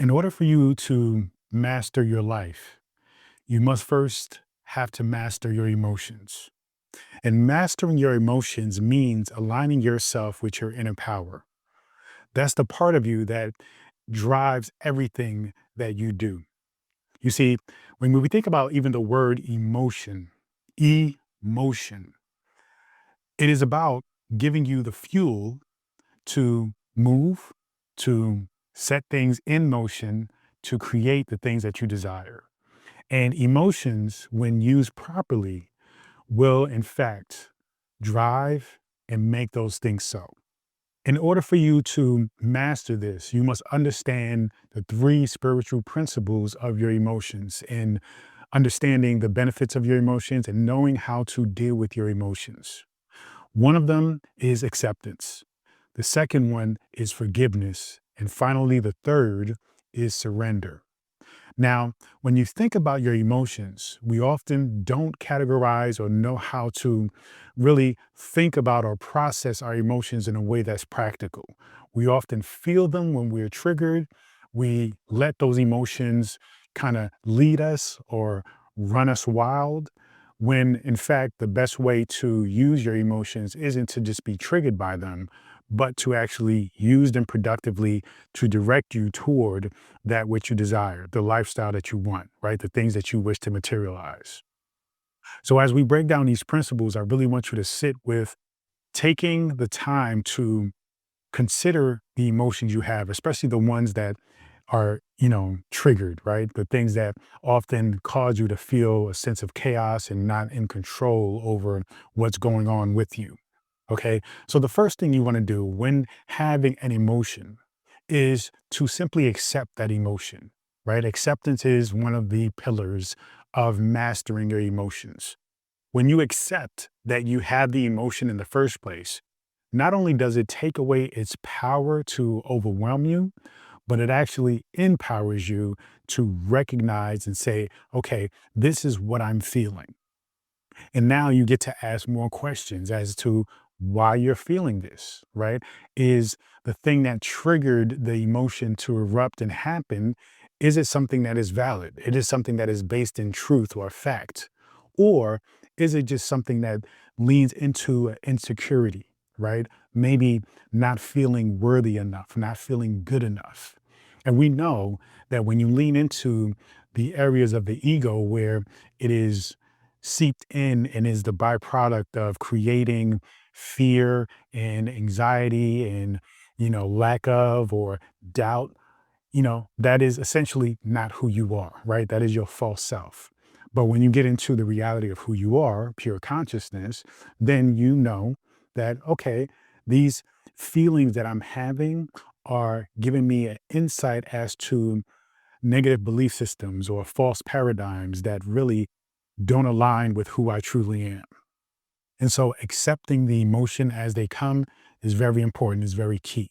In order for you to master your life, you must first have to master your emotions. And mastering your emotions means aligning yourself with your inner power. That's the part of you that drives everything that you do. You see, when we think about even the word emotion, it is about giving you the fuel to move, to set things in motion, to create the things that you desire. And emotions, when used properly, will in fact drive and make those things so. In order for you to master this, you must understand the three spiritual principles of your emotions and understanding the benefits of your emotions and knowing how to deal with your emotions. One of them is acceptance. The second one is forgiveness. And finally, the third is surrender. Now, when you think about your emotions, we often don't categorize or know how to really think about or process our emotions in a way that's practical. We often feel them when we're triggered. We let those emotions kind of lead us or run us wild. When in fact, the best way to use your emotions isn't to just be triggered by them, but to actually use them productively to direct you toward that which you desire, the lifestyle that you want, right? The things that you wish to materialize. So, as we break down these principles, I really want you to sit with taking the time to consider the emotions you have, especially the ones that are, triggered, right? The things that often cause you to feel a sense of chaos and not in control over what's going on with you. Okay. So, the first thing you want to do when having an emotion is to simply accept that emotion, right? Acceptance is one of the pillars of mastering your emotions. When you accept that you have the emotion in the first place, not only does it take away its power to overwhelm you, but it actually empowers you to recognize and say, okay, this is what I'm feeling. And now you get to ask more questions as to why you're feeling this, right? Is the thing that triggered the emotion to erupt and happen, is it something that is valid? It is something that is based in truth or fact? Or is it just something that leans into insecurity, right? Maybe not feeling worthy enough, not feeling good enough. And we know that when you lean into the areas of the ego where it is seeped in and is the byproduct of creating fear and anxiety and lack of or doubt, that is essentially not who you are, right? That is your false self. But when you get into the reality of who you are, pure consciousness, then you know that, okay, these feelings that I'm having are giving me an insight as to negative belief systems or false paradigms that really don't align with who I truly am. And so accepting the emotion as they come is very important, is very key.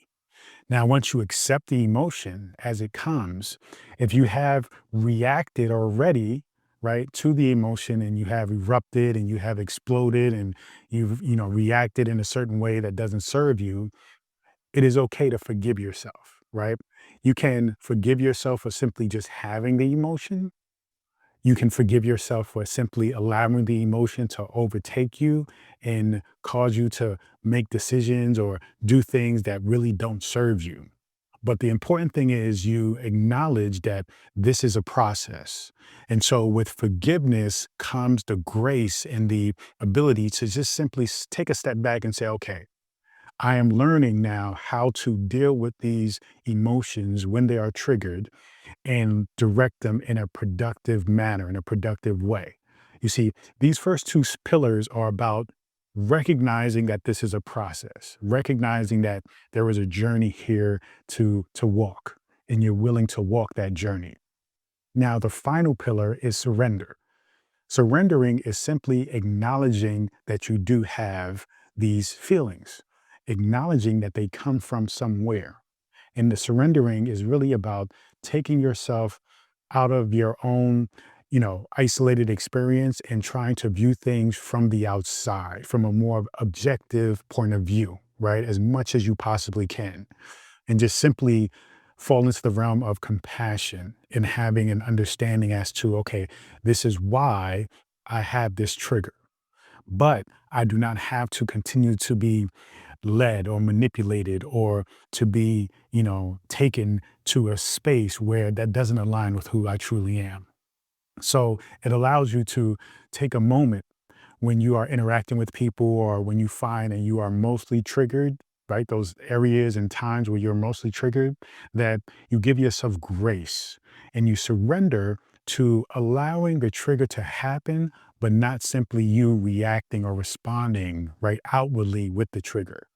Now, once you accept the emotion as it comes, if you have reacted already, right, to the emotion and you have erupted and you have exploded and you've, reacted in a certain way that doesn't serve you, it is okay to forgive yourself, right? You can forgive yourself for simply just having the emotion. You can forgive yourself for simply allowing the emotion to overtake you and cause you to make decisions or do things that really don't serve you. But the important thing is you acknowledge that this is a process. And so with forgiveness comes the grace and the ability to just simply take a step back and say, okay, I am learning now how to deal with these emotions when they are triggered and direct them in a productive manner, in a productive way. You see, these first two pillars are about recognizing that this is a process, recognizing that there is a journey here to walk, and you're willing to walk that journey. Now, the final pillar is surrender. Surrendering is simply acknowledging that you do have these feelings, acknowledging that they come from somewhere. And the surrendering is really about taking yourself out of your own, isolated experience and trying to view things from the outside, from a more objective point of view, right? As much as you possibly can. And just simply fall into the realm of compassion and having an understanding as to, okay, this is why I have this trigger. But I do not have to continue to be led or manipulated or to be, taken to a space where that doesn't align with who I truly am. So it allows you to take a moment when you are interacting with people or when you find and you are mostly triggered, right? Those areas and times where you're mostly triggered, that you give yourself grace and you surrender to allowing the trigger to happen, but not simply you reacting or responding right outwardly with the trigger.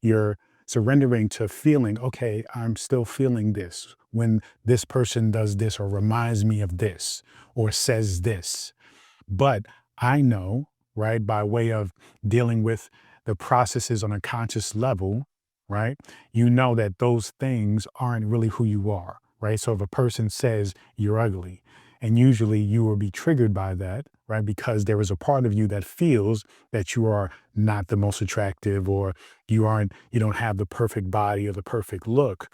You're surrendering to feeling, okay, I'm still feeling this when this person does this or reminds me of this or says this. But I know, right, by way of dealing with the processes on a conscious level, right, you know that those things aren't really who you are, right? So if a person says you're ugly, and usually you will be triggered by that, right, because there is a part of you that feels that you are not the most attractive or you don't have the perfect body or the perfect look,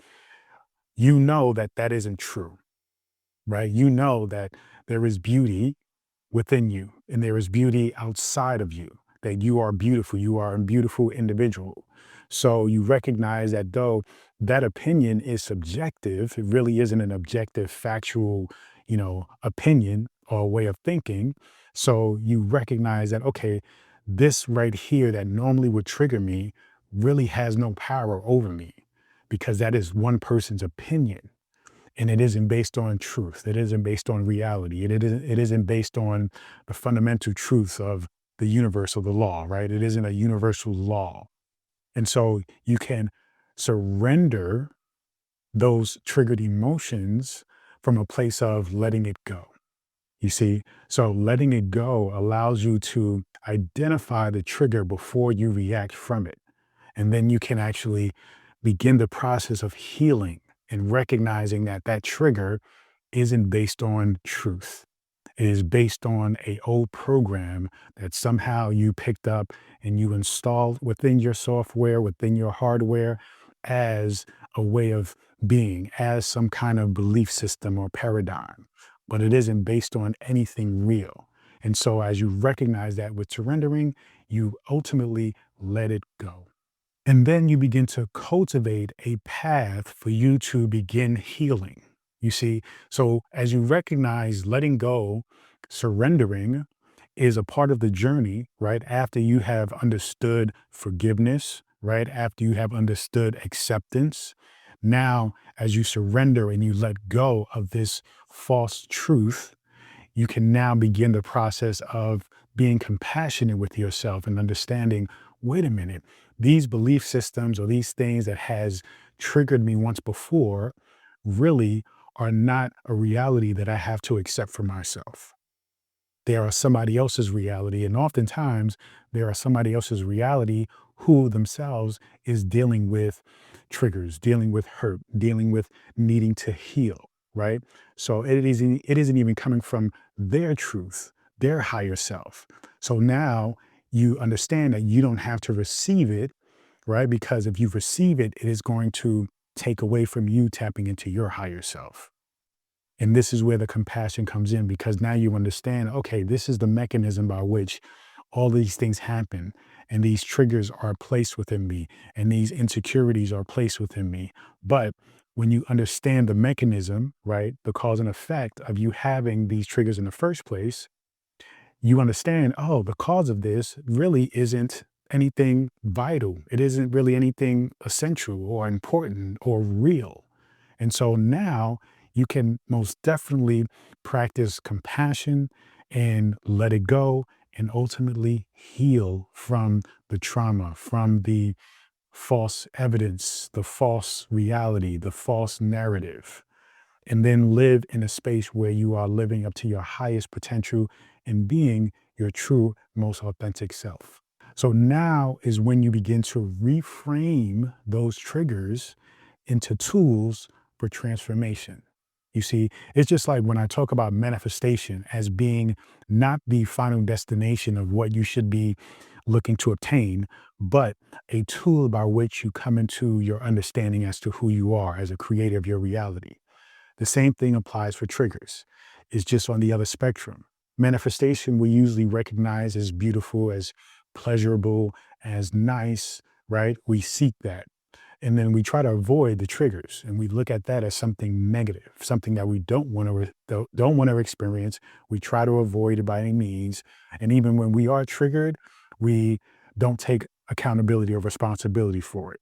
you know that that isn't true, right? You know that there is beauty within you and there is beauty outside of you, that you are beautiful, you are a beautiful individual. So you recognize that though that opinion is subjective, it really isn't an objective factual, opinion or way of thinking. So you recognize that, okay, this right here that normally would trigger me really has no power over me because that is one person's opinion and it isn't based on truth. It isn't based on reality. It isn't based on the fundamental truths of the universe or the law, right? It isn't a universal law. And so you can surrender those triggered emotions from a place of letting it go. You see? So letting it go allows you to identify the trigger before you react from it. And then you can actually begin the process of healing and recognizing that that trigger isn't based on truth. It is based on a old program that somehow you picked up and you installed within your software, within your hardware as a way of being, as some kind of belief system or paradigm. But it isn't based on anything real. And so as you recognize that with surrendering, you ultimately let it go. And then you begin to cultivate a path for you to begin healing. You see, so as you recognize letting go, surrendering is a part of the journey, right? After you have understood forgiveness, right? After you have understood acceptance. Now, as you surrender and you let go of this false truth, you can now begin the process of being compassionate with yourself and understanding, wait a minute, these belief systems or these things that has triggered me once before really are not a reality that I have to accept for myself. They are somebody else's reality. And oftentimes there are somebody else's reality who themselves is dealing with triggers, dealing with hurt, dealing with needing to heal, right? So it isn't even coming from their truth, their higher self. So now you understand that you don't have to receive it, right? Because if you receive it, it is going to take away from you tapping into your higher self. And this is where the compassion comes in because now you understand, okay, this is the mechanism by which all these things happen and these triggers are placed within me and these insecurities are placed within me. But when you understand the mechanism, right, the cause and effect of you having these triggers in the first place, you understand, oh, the cause of this really isn't anything vital. It isn't really anything essential or important or real. And so now you can most definitely practice compassion and let it go and ultimately heal from the trauma, from the false evidence, the false reality, the false narrative, and then live in a space where you are living up to your highest potential and being your true, most authentic self. So now is when you begin to reframe those triggers into tools for transformation. You see, it's just like when I talk about manifestation as being not the final destination of what you should be looking to obtain, but a tool by which you come into your understanding as to who you are as a creator of your reality. The same thing applies for triggers. It's just on the other spectrum. Manifestation we usually recognize as beautiful, as pleasurable, as nice, right? We seek that. And then we try to avoid the triggers and we look at that as something negative, something that we don't want to experience. We try to avoid it by any means. And even when we are triggered, we don't take accountability or responsibility for it.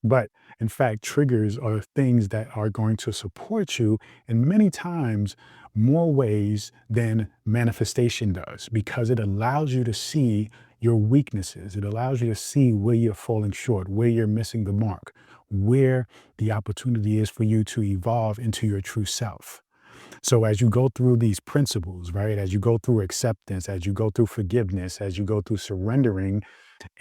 But in fact, triggers are things that are going to support you in many times more ways than manifestation does, because it allows you to see your weaknesses. It allows you to see where you're falling short, where you're missing the mark, where the opportunity is for you to evolve into your true self. So as you go through these principles, right, as you go through acceptance, as you go through forgiveness, as you go through surrendering,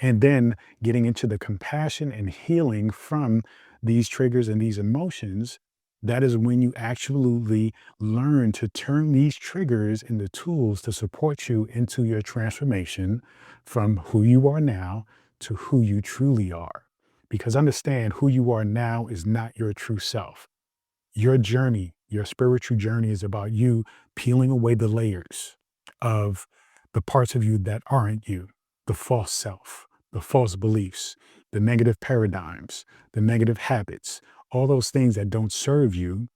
and then getting into the compassion and healing from these triggers and these emotions, that is when you actually learn to turn these triggers into tools to support you into your transformation from who you are now to who you truly are. Because understand, who you are now is not your true self. Your journey, your spiritual journey, is about you peeling away the layers of the parts of you that aren't you, the false self, the false beliefs, the negative paradigms, the negative habits, all those things that don't serve you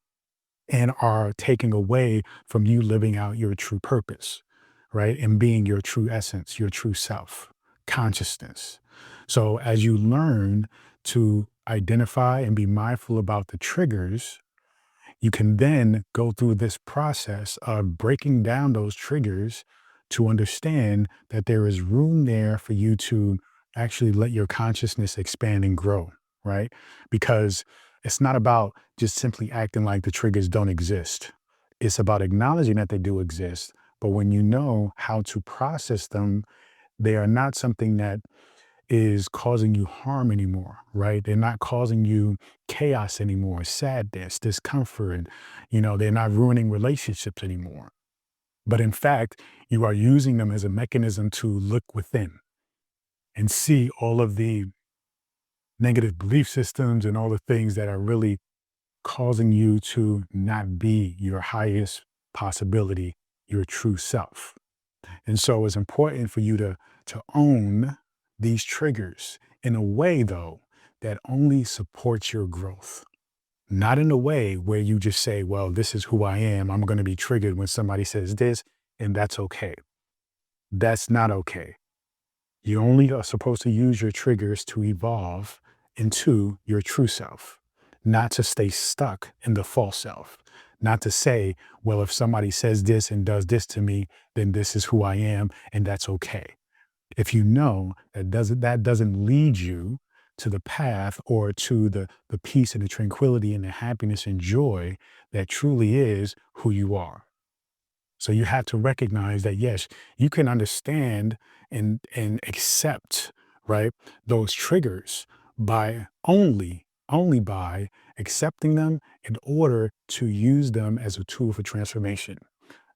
and are taking away from you living out your true purpose, right? And being your true essence, your true self, consciousness. So as you learn to identify and be mindful about the triggers, you can then go through this process of breaking down those triggers to understand that there is room there for you to actually let your consciousness expand and grow, right? Because it's not about just simply acting like the triggers don't exist. It's about acknowledging that they do exist. But when you know how to process them, they are not something that is causing you harm anymore, right? They're not causing you chaos anymore, sadness, discomfort. They're not ruining relationships anymore. But in fact, you are using them as a mechanism to look within and see all of the negative belief systems and all the things that are really causing you to not be your highest possibility, your true self. And so it's important for you to own these triggers in a way, though, that only supports your growth. Not in a way where you just say, well, this is who I am. I'm going to be triggered when somebody says this, and that's okay. That's not okay. You only are supposed to use your triggers to evolve into your true self, not to stay stuck in the false self. Not to say, well, if somebody says this and does this to me, then this is who I am, and that's okay. If you know that doesn't lead you to the path or to the peace and the tranquility and the happiness and joy that truly is who you are. So you have to recognize that yes, you can understand and accept, right, those triggers by only by accepting them in order to use them as a tool for transformation.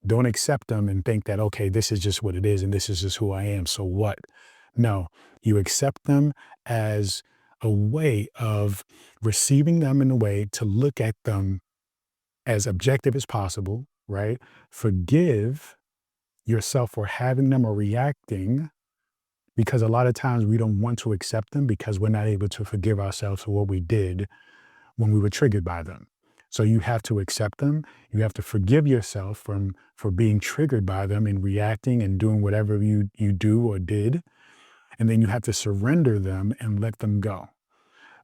Don't accept them and think that, okay, this is just what it is and this is just who I am. So what? No, you accept them as a way of receiving them in a way to look at them as objective as possible, right? Forgive yourself for having them or reacting, because a lot of times we don't want to accept them because we're not able to forgive ourselves for what we did when we were triggered by them. So you have to accept them. You have to forgive yourself for being triggered by them and reacting and doing whatever you do or did. And then you have to surrender them and let them go.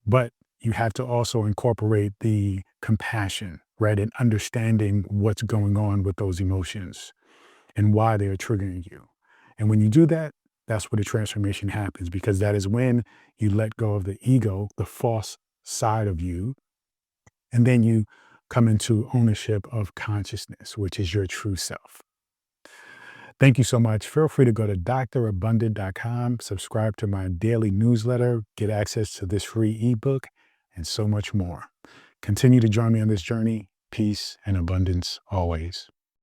But you have to also incorporate the compassion, right? And understanding what's going on with those emotions and why they are triggering you. And when you do that, that's where the transformation happens, because that is when you let go of the ego, the false side of you, and then you come into ownership of consciousness, which is your true self. Thank you so much. Feel free to go to drabundant.com, subscribe to my daily newsletter, get access to this free ebook, and so much more. Continue to join me on this journey. Peace and abundance always.